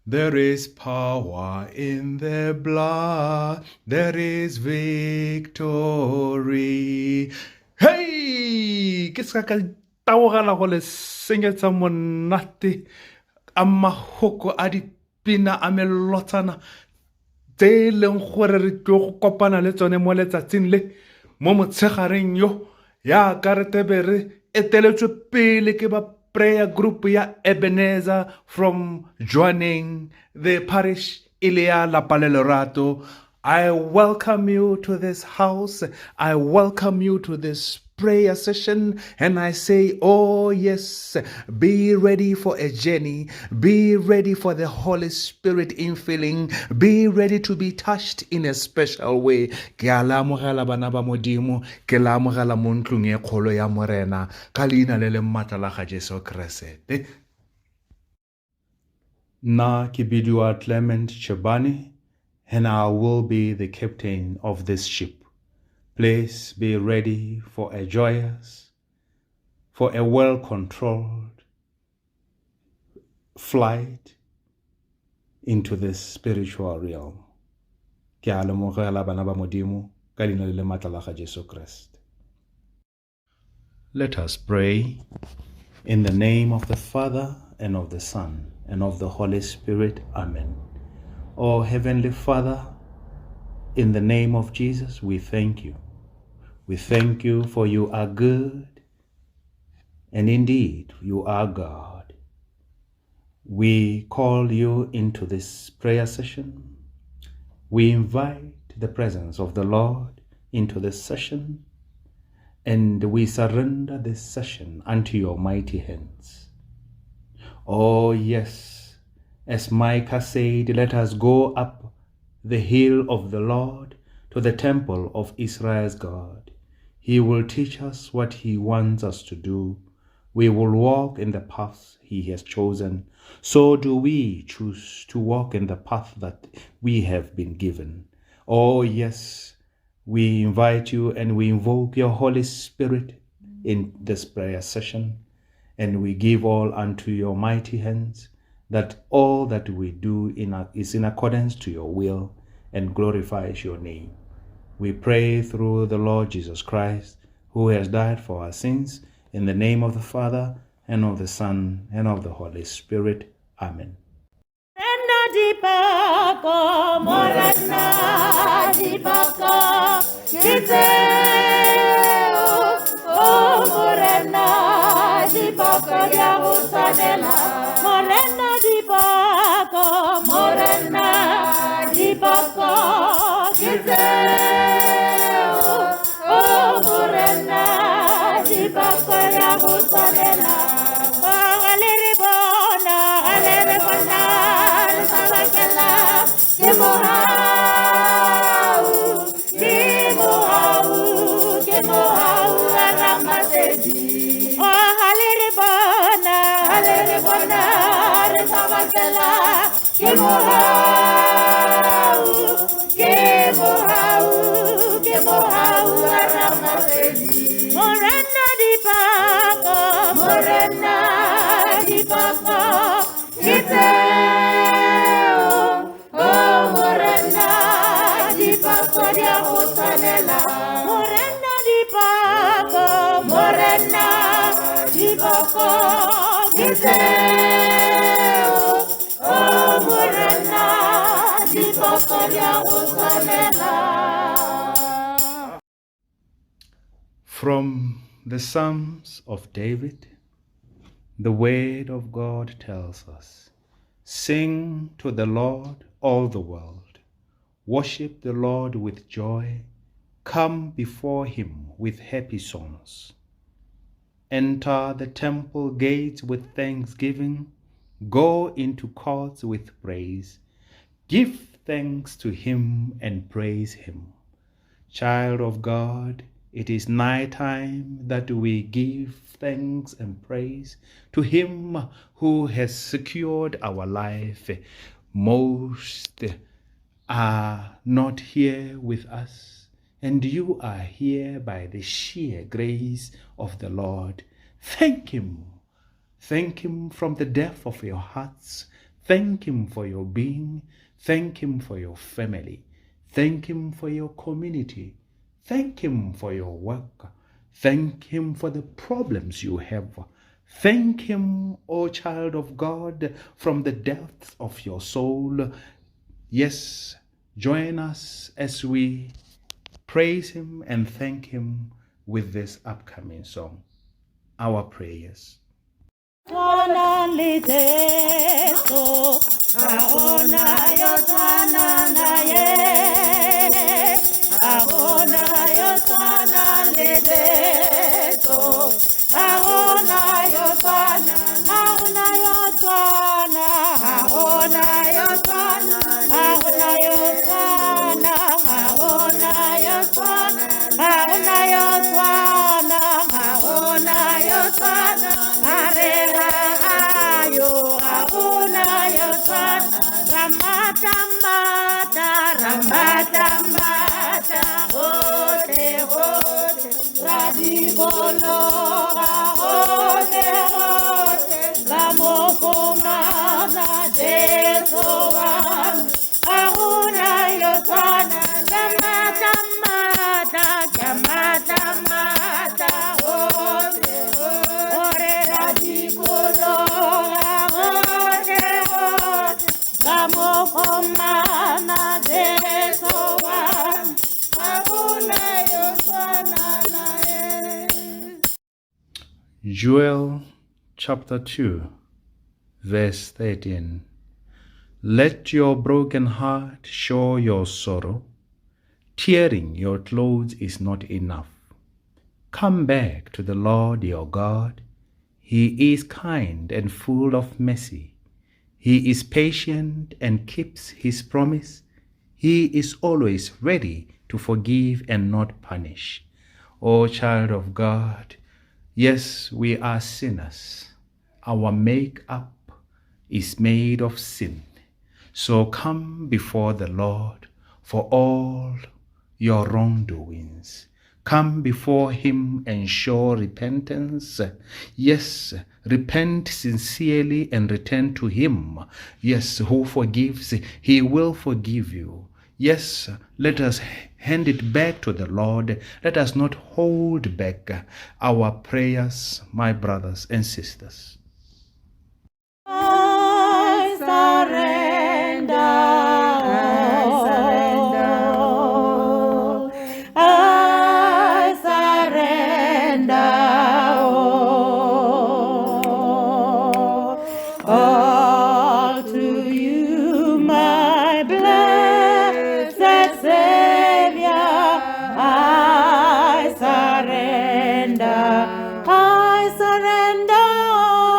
There is power in the blood. There is victory. Hey! Ke ska ka taogela go le senyetsa monate a mahoko a dipina a melotsana tse e leng gore re tlo go kopana le tsone mo letsatsing le mo motshegareng yo ya ka re tebe re eteletswe pele ke ba prayer group ya Ebenezer from joining the parish Ilia Lapa La Lerato. I welcome you to this house. I welcome you to this prayer session, and I say, oh yes, be ready for a journey. Be ready for the Holy Spirit infilling. Be ready to be touched in a special way. Ke a la amogela bana ba Modimo, ke la amogela mo ntlong e kgolo ya Morena ka leina le le maatla la ga Jesu Kriste. Nna ke bidiwa Clement Chebane, and I will be the captain of this ship. Please be ready for a joyous, for a well-controlled flight into this spiritual realm. Ke a lemogela bana ba Modimo ka leina le le maatla la ga Jesu Kriste. Let us pray in the name of the Father and of the Son and of the Holy Spirit. Amen. Oh, Heavenly Father, in the name of Jesus, we thank you. We thank you for you are good, and indeed you are God. We call you into this prayer session. We invite the presence of the Lord into this session, and we surrender this session unto your mighty hands. Oh yes, as Micah said, let us go up the hill of the Lord to the temple of Israel's God. He will teach us what he wants us to do. We will walk in the paths he has chosen. So do we choose to walk in the path that we have been given. Oh yes, we invite you and we invoke your Holy Spirit in this prayer session, and we give all unto your mighty hands, that all that we do is in accordance to your will and glorifies your name. We pray through the Lord Jesus Christ, who has died for our sins, in the name of the Father, and of the Son, and of the Holy Spirit. Amen. From the Psalms of David, the word of God tells us, sing to the Lord, all the world. Worship the Lord with joy. Come before him with happy songs. Enter the temple gates with thanksgiving. Go into courts with praise. Give thanks to him and praise him. Child of God, it is night time that we give thanks and praise to him who has secured our life. Most are not here with us, and you are here by the sheer grace of the Lord. Thank him. Thank him from the depth of your hearts. Thank Him for your being. Thank Him for your family. Thank Him for your community. Thank Him for your work. Thank Him for the problems you have. Thank Him, O child of God, from the depths of your soul. Yes, join us as we praise Him and thank Him with this upcoming song. Our prayers. Tswana Leteso, Ahona yo Tswana na ye, Ahona yo Tswana Leteso, Ahona yo Tswana, Ahona yo Tswana, Ahona yo Tswana, Ahona yo Tswana, Ahona yo Tswana, Ahona yo Tswana, Ahona yo Tswana. Ramata, ote, radikologa, ote, la mokomana, desoan, ahuna yotana, kamata, ote, ore radikologa, ote, la mokomana, desoan, ahuna yotana. Joel chapter 2, verse 13. Let your broken heart show your sorrow. Tearing your clothes is not enough. Come back to the Lord your God. He is kind and full of mercy. He is patient and keeps his promise. He is always ready to forgive and not punish. O child of God, yes, we are sinners. Our make-up is made of sin. So come before the Lord for all your wrongdoings. Come before Him and show repentance. Yes, repent sincerely and return to Him. Yes, who forgives, He will forgive you. Yes, let us hand it back to the Lord. Let us not hold back our prayers, my brothers and sisters. I surrender, I surrender, all to you, my blessed Savior. I surrender, I surrender.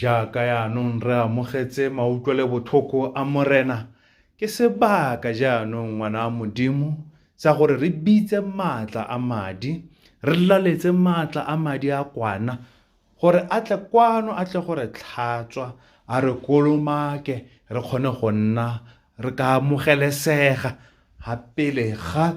jaaka yaanong re amogetse mautlwele botlhoko a morena ke sebaka jaanong ngwana wa modimo sa gore re bitse maatla a madi re laletse maatla a madi a kwana gore a tle kwano a tle gore tlhatswa a re kolomake re kgone go nna re ka amogelesega ga pele ga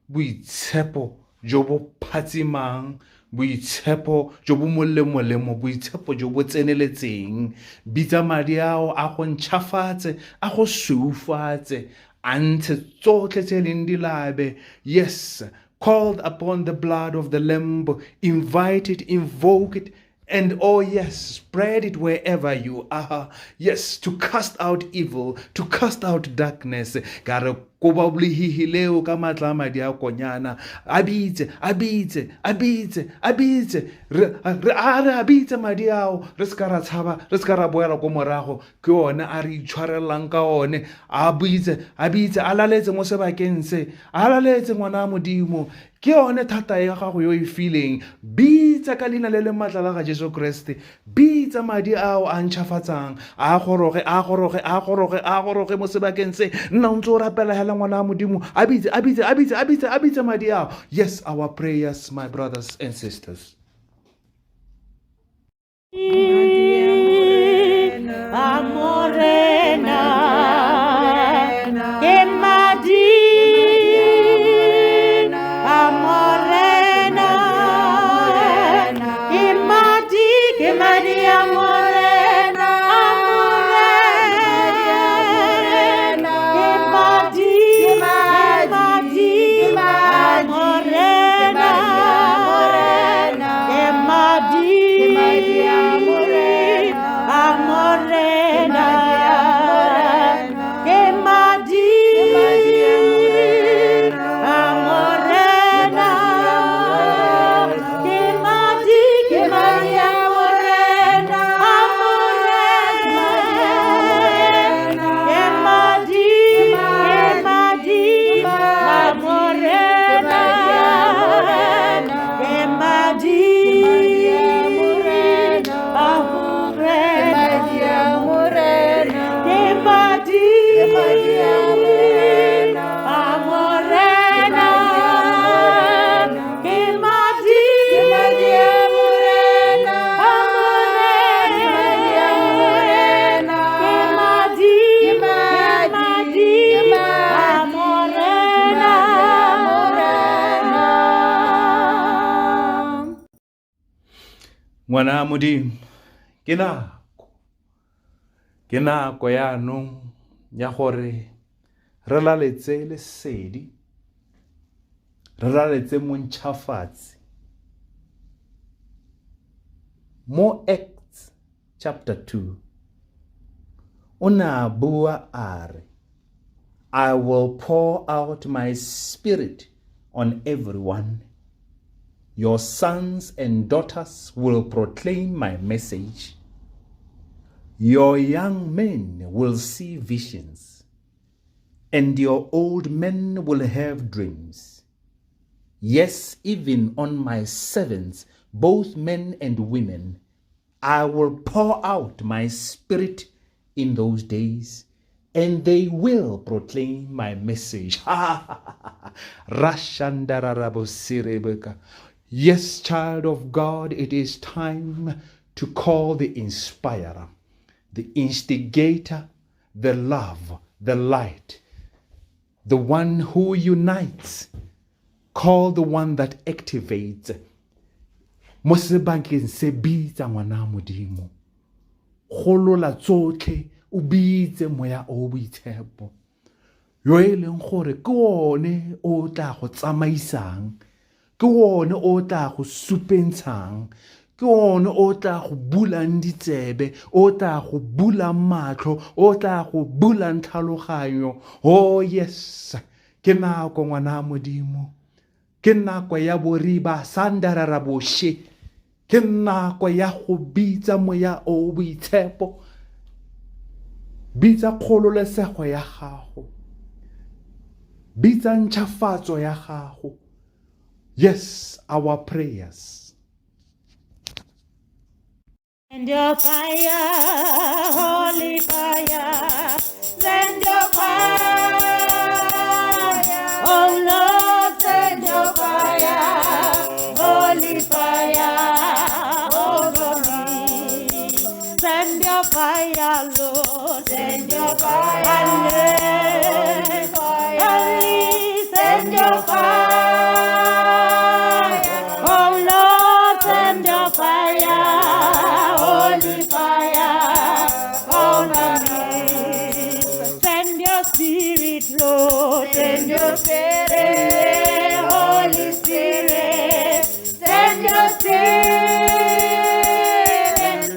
boitshepo jo bo phatsimang boitshepo jo bo molemo boitshepo jo bo tseneletseng bitsa madi ao a go ntšhafatse a go seufatse a ntshe tsotlhe tse leng dilabe yes called upon the blood of the lamb invite it invoke it and oh yes, spread it wherever you are. Yes, to cast out evil, to cast out darkness. Kare koba blihileo ka matla madi a konyana. Abitse re abitse madi ao re ska ra tshaba re ska ra boela go morago ke one a re itshwarelang ka one abitse a laletse mo sebakeng se a laletse ngwana modimo ke one thata ya gago yo e feeling bitsa ka lena le matla la ga Jesu Kriste bitsa madi ao a ntšhafatsang a goroge mo sebakeng se nna o ntse o rapela hela ngwana modimo abitse madi ao. Yes, our prayers, my brothers and sisters. Ngwana modimo ke nako yaanong ya gore re laletse lesedi re laletse montšhafatsi mo Acts chapter 2 o ne a bua a re I will pour out my spirit on everyone. Your sons and daughters will proclaim my message. Your young men will see visions, and your old men will have dreams. Yes, even on my servants, both men and women, I will pour out my spirit in those days, and they will proclaim my message. Yes, child of God, it is time to call the inspirer, the instigator, the love, the light, the one who unites. Call the one that activates. Mo sebakeng se bitsa ngwana modimo. Golola tsotlhe o bitse moya o boitshepo. Yo e leng gore ke one o tla go tsamaisang. Ke one o tla go supentshang. Ke one o tla go bulang ditsebe, o tla go bulang matlho, o tla go bulang tlhaloganyo. Oh yes, ke nako ngwana modimo. Ke nako ya boriba sandararaboshe. Ke nako ya go bitsa moya o boitshepo. Bitsa kgololesego ya gago. Bitsa ntšhafatso ya gago. Yes, our prayers. Send your fire, holy fire. Send your fire. Oh Lord, send your fire, holy fire over me. Send your fire, Lord. Send your fire. Only send your fire. Oh Lord, send your fire, holy fire over me. Send your spirit, Lord. Send your spirit, Holy Spirit. Send your spirit,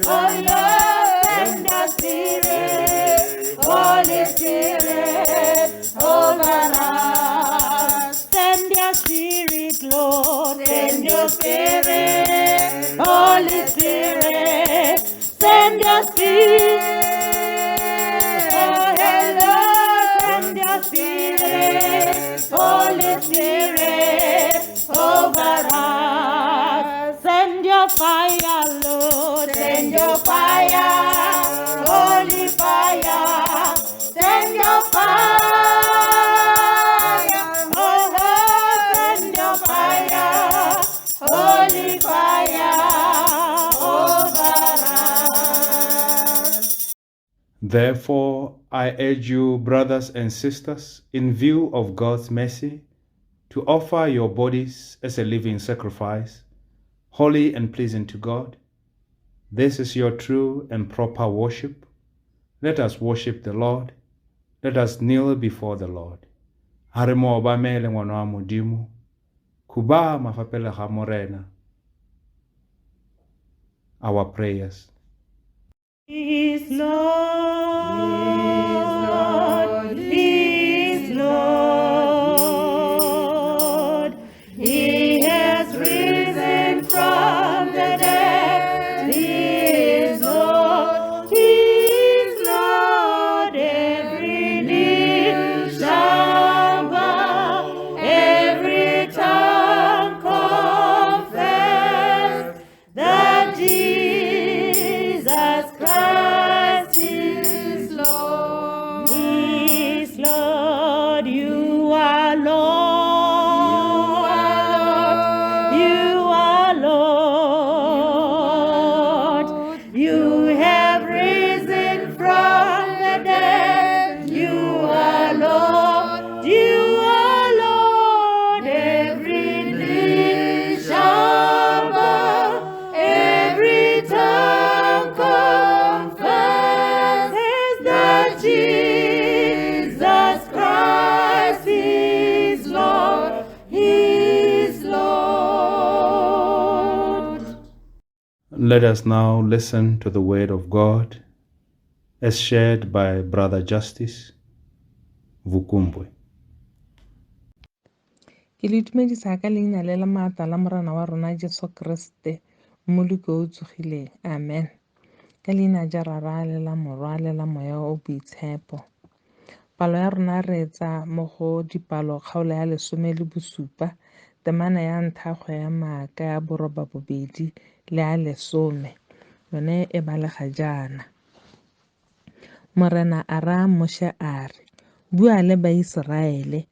oh Lord. Send your spirit, Holy Spirit over us. Send your spirit, Lord. Send your spirit, Holy Spirit. Send your spirit. Oh, hello. Send your spirit, Holy Spirit over us. Send your fire, Lord. Send your fire, holy fire. Send your fire, oh Lord. Send your fire, holy fire over us. Therefore, I urge you, brothers and sisters, in view of God's mercy, to offer your bodies as a living sacrifice, holy and pleasing to God. This is your true and proper worship. Let us worship the Lord. Let us kneel before the Lord. Haremo obamele ngwana wa Modimo, kuba mafapele ga morena. Our prayers. Is Lord, is Lord. He has risen from the dead. He is Lord, He is Lord. Every knee shall bow, every tongue confess that Jesus Christ is Lord. Is Lord. You are Lord. You are Lord. You have risen from the dead. You are Lord. You are Lord. Every knee shall bow, every tongue confesses that Jesus Christ is Lord. He is Lord. Let us now listen to the word of God as shared by Brother Justice Vukumbwe. Ke le itumedisa ka leina le la maatla la morena wa rona Jesu Kriste mmoloko o tsogileng. Amen. Ka leina ja rara le la morwa le la moya o boitshepo. Palo ya rona re etsa mo go dipalo kgaolo ya 17, temana ya nthakgo ya maaka ya boroba bobedi le ya 10, yone e balega jaana. Morena a raya Moshe a re, bua le Baiseraele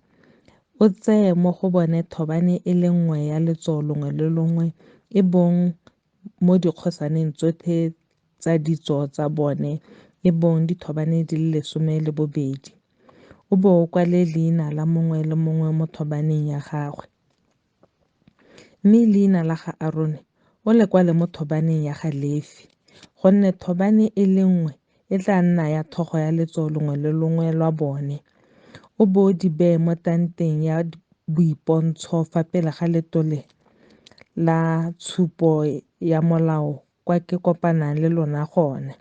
o tseye mo go bone thobane e le nngwe ya letsogo longwe le longwe e bong mo dikgosaneng tsotlhe tsa ditso tsa bone e bong dithobane di le 12. O bo o kwale leina la mongwe le mongwe mo thobaneng ya gagwe. Mme leina la ga Arone o le kwale mo thobaneng ya ga Lefi, gonne thobane e le nngwe e tla nna ya thogo ya letsogo longwe le longwe lwa bone. O bo di beye mo tanteng ya boipontsho fa pele ga letole la tshupo ya molao kwa ke kopanang le lona gone.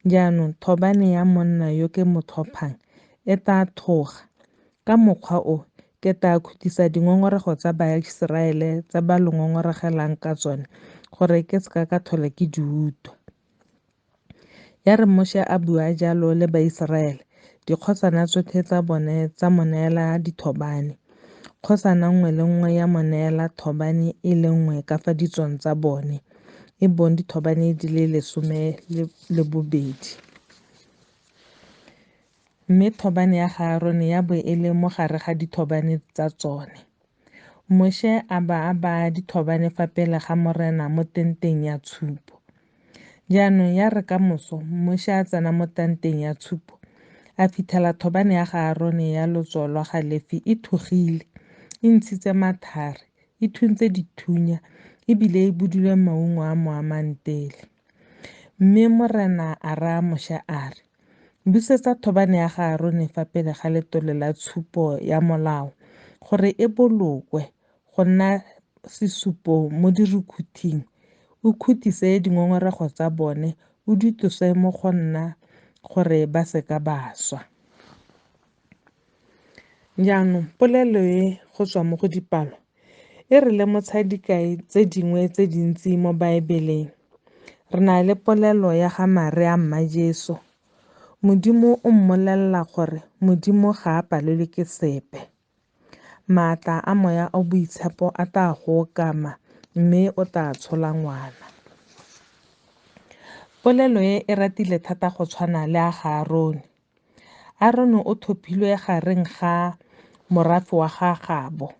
Jaanong thobane ya monna yo ke mo tlhophang e tla thoga. Ka mokgwa o ke tla khutisa dingongorego tsa Baiseraele tsa ba lengongoregelang ka tsone gore ke seka ka tlhola ke di utlwa. Ya re Moshe a bua jalo le Baiseraele, dikgotsana tsotlhe tsa bone tsa mo neela dithobane. Kgotsana nngwe le nngwe ya mo neela thobane e le nngwe ka fa ditsong tsa bone. e bong dithobane di le 12. Mme thobane ya ga Aarone ya bo e le mo gare ga dithobane tsa tsone. Moshe a ba a baya dithobane fa pele ga morena mo tenteng ya tshupo. Jaanong ya re ka moso Moshe a tsena mo tenteng ya tshupo a fitlhela thobane ya ga Aarone ya lotso lwa ga Lefi e thugile, e ntshitse mathare, e thuntse dithunya ebile e budule maungo a mo amantele. Mme morena a raya Moshe a re, busetsa thobane ya ga Aarone fa pele ga letole la tshupo ya molao gore e bolokwe go nna sesupo mo dirukhuting, o khuthise dingongorego tsa bone, o di tlose mo go nna gore ba seka ba swa. Jaanong polelo e go tswa mo go dipalo e re lemotsha dikai tse dingwe tse dintsi mo Baebeleng. Re na le polelo ya ga mare a mma Jesu. Modimo o mmolelela gore Modimo ga a palelwe ke sepe. Maatla a moya a boitshepo a tla go okama mme o tla tshola ngwana. Polelo e ratile thata go tshwana le a ga Aarone. Aarone o thopilwe gareng ga morafe wa ga gabo,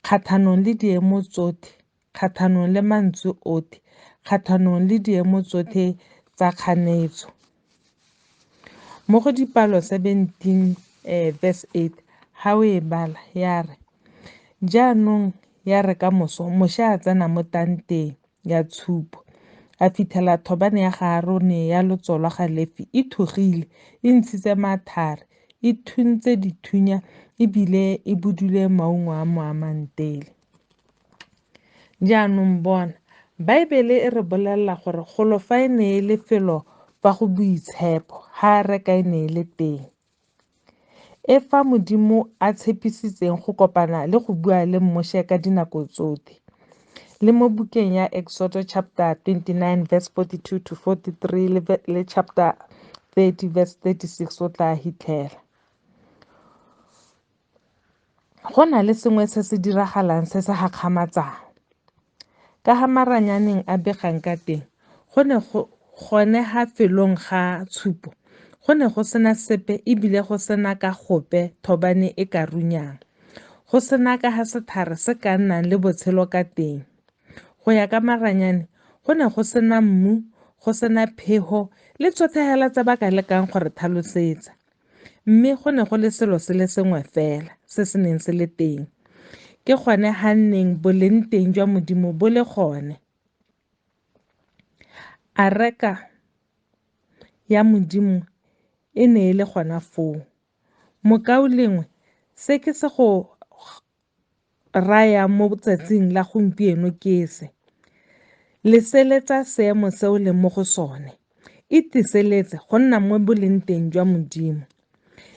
kgathanong le diemo tsotlhe, kgathanong le mantswe otlhe, kgathanong le diemo tsotlhe tsa kganetso. Mo go dipalo 17 verse 8 ha o e bala ya re, jaanong ya re ka moso Moshe a tsena mo tenteng ya tshupo a fitlhela thobane ya ga Aarone ya lotso lwa ga Lefi e thugile, e ntshitse mathare, e thuntse dithunya ebile e budule maungo a mo amantele. Jaanong bona Baebele e re bolelela gore kgolo fa e ne e le felo fa go boitshepo ha reka e ne e le teng, e fa Modimo a tshepisitseng go kopana le go bua le Moshe ka dinako tsotlhe. Le mo bukeng ya Exhortation chapter 29 verse 42 to 43 le chapter 30 verse 36 o tla hitlhela. Go na le sengwe se se diragalang se se gakgamatsang. Ka ga maranyaneng a begang ka teng, gone ga felong ga tshupo, go ne go sena sepe ebile go sena ka gope thobane e ka runyang. Go sena ka ga setlhare se ka nnang le botshelo ka teng. Go ya ka maranyane, go ne go sena mmu, go sena phego le tsotlhe hela tse ba ka lekang gore tlhalosetsa. Mme go ne go le selo se le sengwe fela se se neng se le teng. Ke gone ga nneng boleng teng jwa Modimo bo le gone. A reka ya Modimo e ne e le gona foo. Mokao lengwe se ke se go raya mo tsatsing la gompieno ke se. Leseletsa seemo se o leng mo go sone. E tiiseletse go nna mo boleng teng jwa Modimo.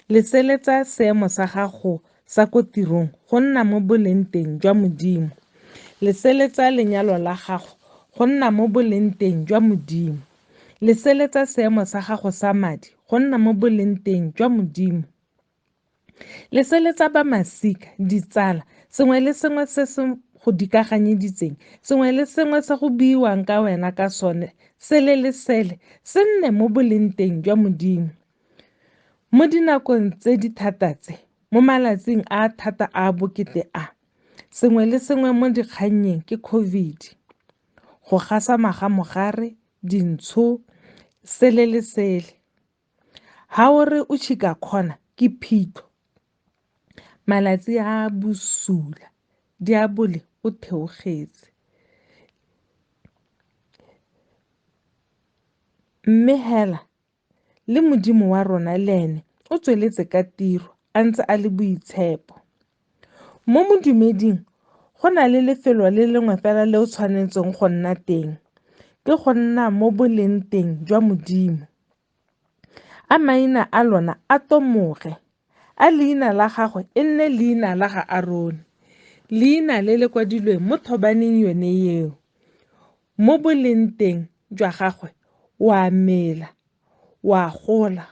Leseletsa seemo sa gago sa ko tirong go nna mo boleng teng jwa Modimo. Leseletsa lenyalo la gago go nna mo boleng teng jwa Modimo. Leseletsa seemo sa gago sa madi go nna mo boleng teng jwa Modimo. Leseletsa ba masika, ditsala, sengwe le sengwe se se go dikaganyeditseng, sengwe le sengwe se go buiwang ka wena ka sone, sele le sele, se nne mo boleng teng jwa Modimo. Mo dinakong tse di thata tse, mo malatsing a thata a bokete a, sengwe le sengwe mo dikganyeng ke COVID, go gasa magamogare, dintsho, sele le sele. Ha o re o tšhika kgona ke phitlho. Malatsi a bosula, diabole o theogetse. Mme hela, le Modimo wa rona le ene o tsweletse ka tiro a ntse a le boitshepo. Mo modumeding go na le lefelo le lengwe fela le o tshwanetseng go nna teng, ke go nna mo boleng teng jwa Modimo. A maina a lona a tomoge, a leina la gagwe e nne leina la ga Aarone, leina le le kwadilweng mo thobaneng yone eo. Mo boleng teng jwa gagwe o a mela, o a gola,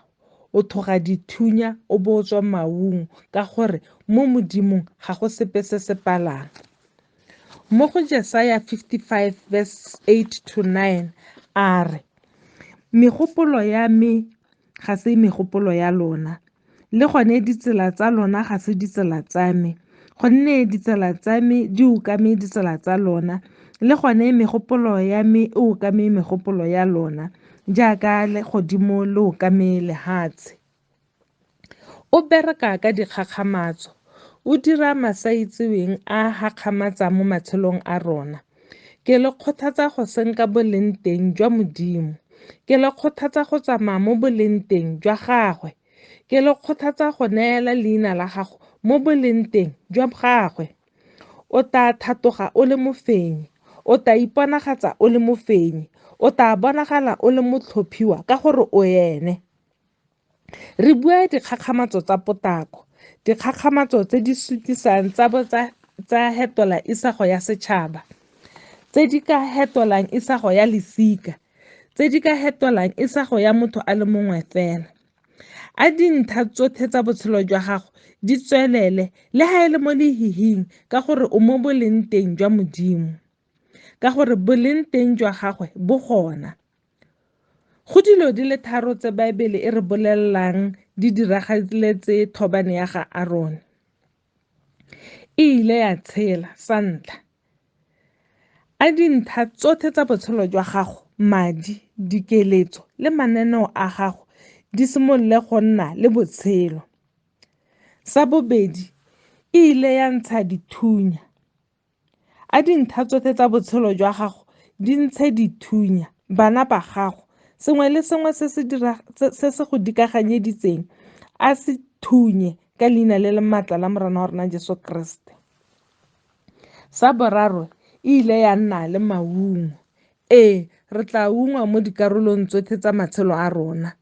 o thoga dithunya, o bo o tswa maungo ka gore mo Modimong ga go sepe se se palang. mo go Jesaja 55 verse 8 to 9 a re, megopolo ya me ga se megopolo ya lona, le gone ditsela tsa lona ga se ditsela tsa me, gonne ditsela tsa me di ukame ditsela tsa lona, le gone megopolo ya me e ukame megopolo ya lona, jaaka legodimo le ukame lehatshe. O bereka ka dikgakgamatso, o dira masaitseweng a gakgamatsa mo matshelong a rona. Ke le kgothatsa go senka boleng teng jwa Modimo, ke le kgothatsa go tsamaya mo boleng teng jwa gagwe, ke le kgothatsa go neela leina la gago mo boleng teng jwa gagwe. O tla thatoga o le mofenyi, o tla iponagatsa o le mofenyi, o tla bonagala o le motlhophiwa ka gore o ene. Re bua dikgakgamatso tsa potako, dikgakgamatso tse di sutisang tsa hetola isago ya setšhaba, tse di ka hetolang isago ya lesika, tse di ka hetolang isago ya motho a le mongwe fela. A dintlha tsotlhe tsa botshelo jwa gago di tswelele le ga e le mo lehihing ka gore o mo boleng teng jwa Modimo, ka gore boleng teng jwa gagwe bo gona. Go dilo di le tharo tse Baebele e re bolelelang di diragaletse thobane ya ga Aaron. E ile ya tshela sa ntlha, a dintlha tsotlhe tsa botshelo jwa gago, madi, dikeletso le mananeo a gago di simolole go nna le botshelo. Sa bobedi, e ile ya ntsha dithunya, a dintlha tsotlhe tsa botshelo jwa gago di ntshe dithunya, bana ba gago, sengwe le sengwe se se go dikaganyeditseng a se thunye ka leina le le maatla la Morena wa rona Jesu Kriste. Sa boraro, e ile ya nna le maungo. Re tla ungwa mo dikarolong tsotlhe tsa matshelo a rona,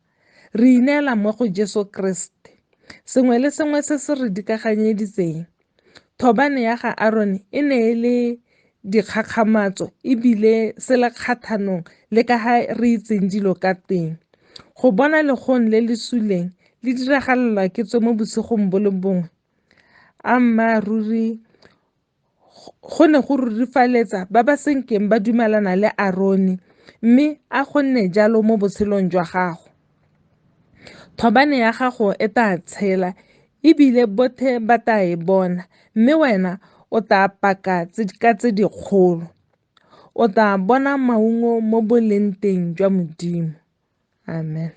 re ineela mo go Jesu Kriste. Sengwe le sengwe se se re dikaganyeditseng, thobane ya ga Aaron e ne e le dikgakgamatso ebile se le kgathanong le ka ga re itseng dilo ka teng. Go bona legong le le suleng le diragalela ke tswe mo bosigong bo le bongwe, a mmaaruri go ne go rurifaletsa ba ba senkeng ba dumelana le Aaron, mme a go nne jalo mo botshelong jwa gago. Thobane ya gago e tla tshela ebile botlhe ba tla e bona, mme wena o tla paka ka tse dikgolo, o tla bona maungo mo boleng teng jwa Modimo. Amen.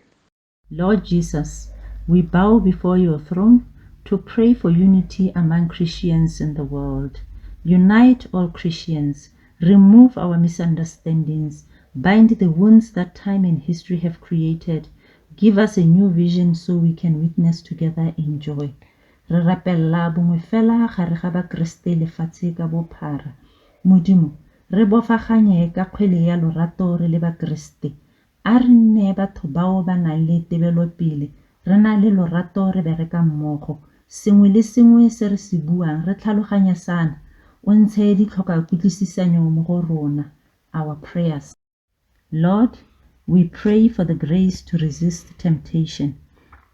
Lord Jesus, we bow before your throne to pray for unity among Christians in the world. Unite all Christians, remove our misunderstandings, bind the wounds that time and history have created. Give us a new vision so we can witness together in joy. Re rapella bongwe fela gare ga ba Kriste lefatshe ka bophara. Modimo, re bofaganye ka kgwele ya lorato re le ba Kriste. A re nne batho bao ba nang le tebelopele, re na le lorato re bereka mmogo. Sengwe le sengwe se re se buang re tlhaloganya sana, o ntshe ditlhoka kutlwisisanyo mo go rona. Our prayers. Lord, we pray for the grace to resist temptation.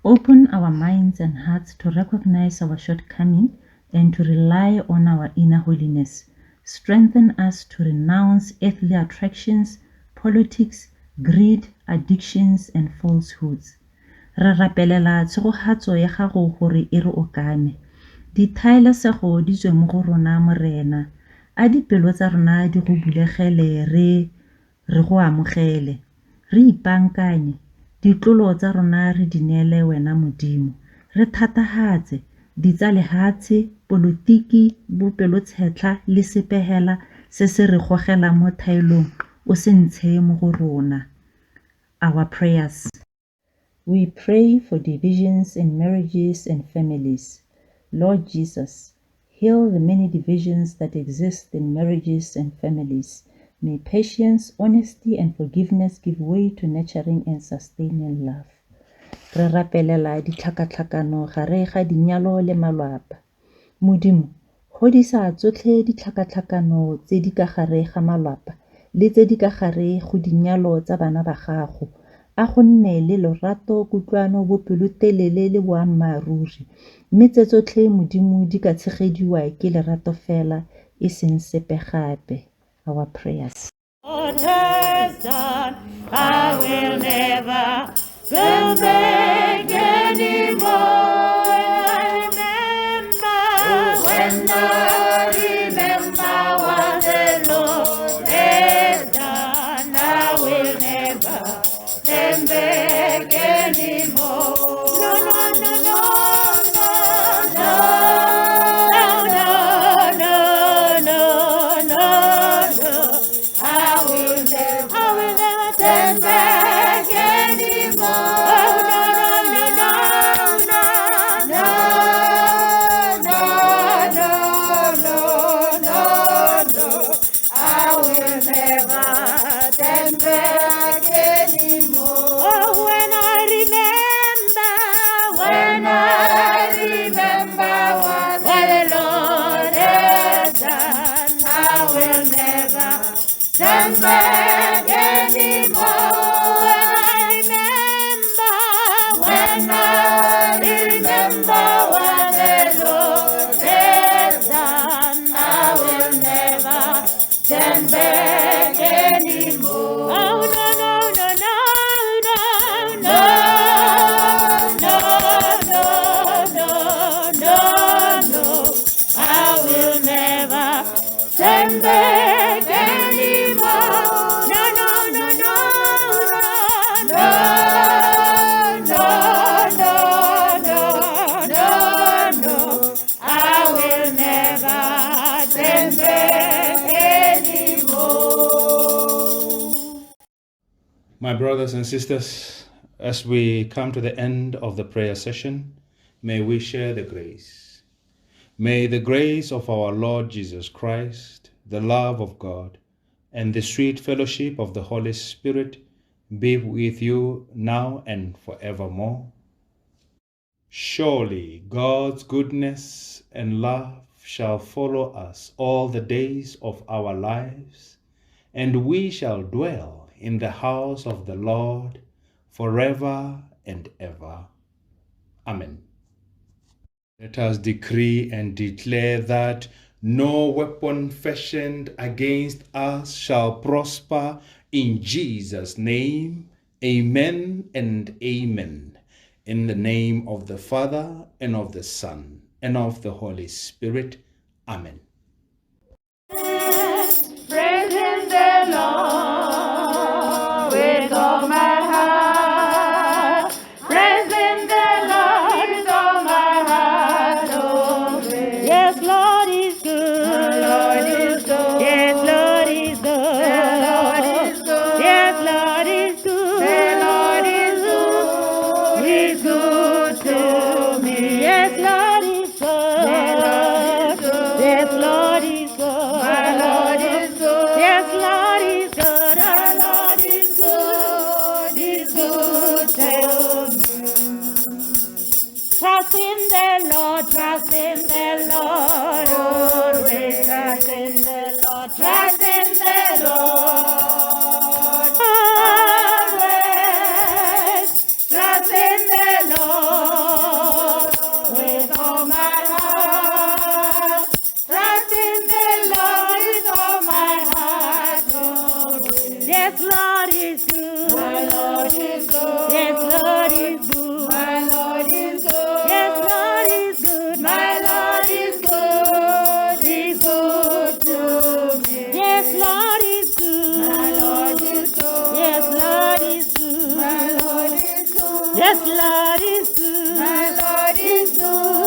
Open our minds and hearts to recognize our shortcoming and to rely on our inner holiness. Strengthen us to renounce earthly attractions, politics, greed, addictions, and falsehoods. Re rapelela tshegogatso ya gago gore e re okane. Dithaelesego di tswe mo go rona Morena. A dipelo tsa rona di go bulegele re go amogele. Re ipankanye, ditlolo tsa rona re di neele wena Modimo. Re thatagatse, ditsalehatshe, polotiki, bopelotshetlha le sepehela se se re gogela mo thaelong, o se ntshe mo go rona. Our prayers. We pray for divisions in marriages and families. Lord Jesus, heal the many divisions that exist in marriages and families. May patience, honesty, and forgiveness give way to nurturing and sustaining love. Re rapelela ditlhakatlhakano gare ga dinyalo le malapa. Modimo, godisa tsotlhe ditlhakatlhakano tse di ka gare ga malapa le tse di ka gare go dinyalo tsa bana ba gago. A go nne le lorato, kutlwano, bopelotelele le boammaaruri, mme tse tsotlhe Modimo di ka tshegediwa ke lerato fela, e seng sepe gape. Our prayers. What has done, I will never turn back anymore. I remember when I remember what the Lord has done, I will never turn back anymore. No, no, no, no, no, no, no, no, no, no, no. I will never turn back anymore. Oh, no, no, no, no, no, no, no, no, no. I will never turn back anymore. Oh, when I remember what the Lord has done, I will never turn back anymore. When I remember what the Lord has done, I will never turn back anymore. Oh, no, no, no, no, no, no, no, no, no, no. I will never turn back anymore. No, no, no, no, no, no, no, no, no. I will never turn back anymore. My brothers and sisters, as we come to the end of the prayer session, may we share the grace. May the grace of our Lord Jesus Christ, the love of God, and the sweet fellowship of the Holy Spirit be with you now and forevermore. Surely God's goodness and love shall follow us all the days of our lives, and we shall dwell in the house of the Lord forever and ever. Amen. Let us decree and declare that no weapon fashioned against us shall prosper in Jesus' name. Amen and amen. In the name of the Father, and of the Son, and of the Holy Spirit. Amen. Praising the Lord with all my heart. Praising the Lord with all my heart. Oh, yes, Lord is good. Lord is good. Yes, Lord is good. Lord is good. Yes, Lord is good. Lord is good. He's good to me. Yes, Lord is good. Yes, Lord is good. My Lord is good. Yes, Lord is good. Our Lord is good. He's good to me. Trust in the Lord. Trust in the Lord. Always trust in the Lord. Trust in the Lord. Always trust in the Lord with all my heart. Trust in the Lord with all my heart. Yes, Lord is good. My Lord is good. Yes, Lord is good. My Lord is good. Yes, Lord is good. My Lord is good. He's good to me. Yes, Lord is good. My Lord is good. Yes, Lord is good. My Lord is good. Yes, Lord is good. My Lord is good.